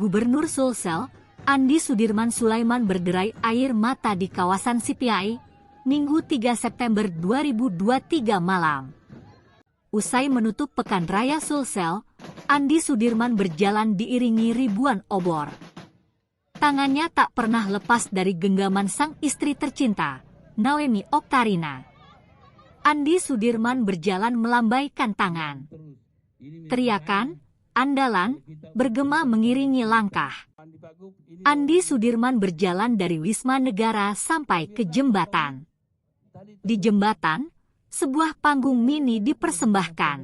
Gubernur Sulsel, Andi Sudirman Sulaiman berderai air mata di kawasan CPI, Minggu 3 September 2023 malam. Usai menutup Pekan Raya Sulsel, Andi Sudirman berjalan diiringi ribuan obor. Tangannya tak pernah lepas dari genggaman sang istri tercinta, Nawemi Oktarina. Andi Sudirman berjalan melambaikan tangan. Teriakan, andalan, bergema mengiringi langkah. Andi Sudirman berjalan dari Wisma Negara sampai ke jembatan. Di jembatan, sebuah panggung mini dipersembahkan.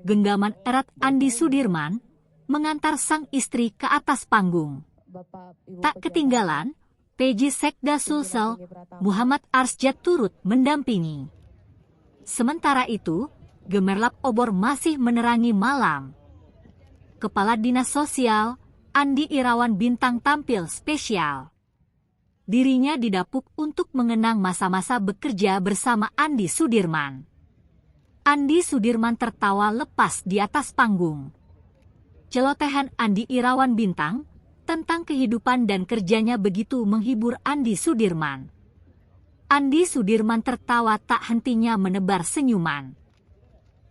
Genggaman erat Andi Sudirman mengantar sang istri ke atas panggung. Tak ketinggalan, PJ Sekda Sulsel, Muhammad Arsjad turut mendampingi. Sementara itu, gemerlap obor masih menerangi malam. Kepala Dinas Sosial, Andi Irawan Bintang tampil spesial. Dirinya didapuk untuk mengenang masa-masa bekerja bersama Andi Sudirman. Andi Sudirman tertawa lepas di atas panggung. Celotehan Andi Irawan Bintang tentang kehidupan dan kerjanya begitu menghibur Andi Sudirman. Andi Sudirman tertawa tak hentinya menebar senyuman.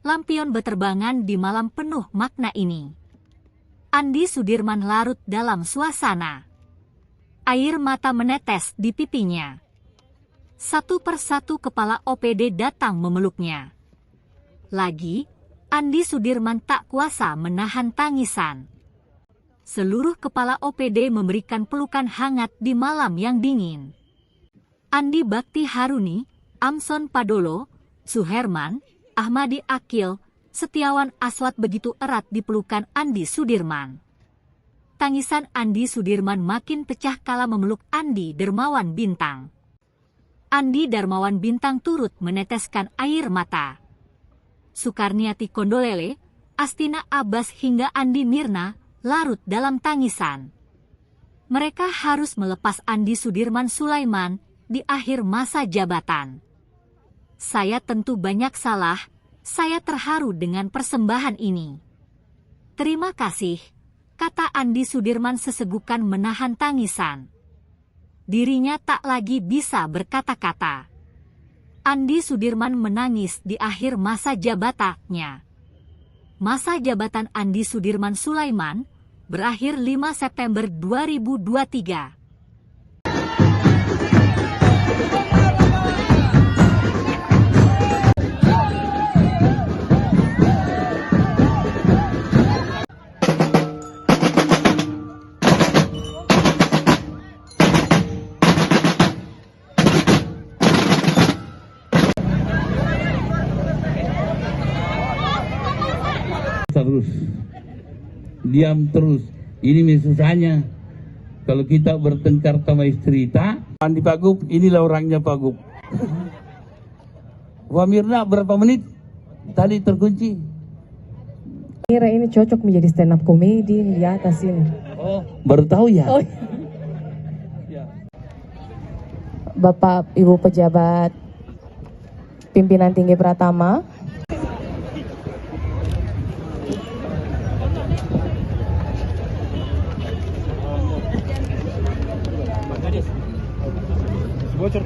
Lampion beterbangan di malam penuh makna ini. Andi Sudirman larut dalam suasana. Air mata menetes di pipinya. Satu persatu kepala OPD datang memeluknya. Lagi, Andi Sudirman tak kuasa menahan tangisan. Seluruh kepala OPD memberikan pelukan hangat di malam yang dingin. Andi Bakti Haruni, Amson Padolo, Suherman, Ahmadi Akil, Setiawan Aswat begitu erat di pelukan Andi Sudirman. Tangisan Andi Sudirman makin pecah kala memeluk Andi Darmawan Bintang. Andi Darmawan Bintang turut meneteskan air mata. Sukarniati Kondolele, Astina Abbas hingga Andi Mirna larut dalam tangisan. Mereka harus melepas Andi Sudirman Sulaiman di akhir masa jabatan. Saya tentu banyak salah, saya terharu dengan persembahan ini. Terima kasih, kata Andi Sudirman sesegukan menahan tangisan. Dirinya tak lagi bisa berkata-kata. Andi Sudirman menangis di akhir masa jabatannya. Masa jabatan Andi Sudirman Sulaiman berakhir 5 September 2023. Terus diam terus, ini susahnya kalau kita bertengkar sama istri. Andi Pak Gub, inilah orangnya Pak Gub. Wamirna berapa menit tadi terkunci? Kira ini cocok menjadi stand up comedy di atas ini. Oh, baru tahu ya. Oh. Bapak Ibu pejabat pimpinan tinggi Pratama, bocor.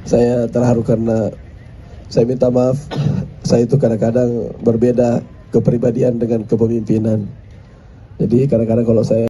Saya terharu karena saya minta maaf, saya itu kadang-kadang berbeda kepribadian dengan kepemimpinan. Jadi kadang-kadang kalau saya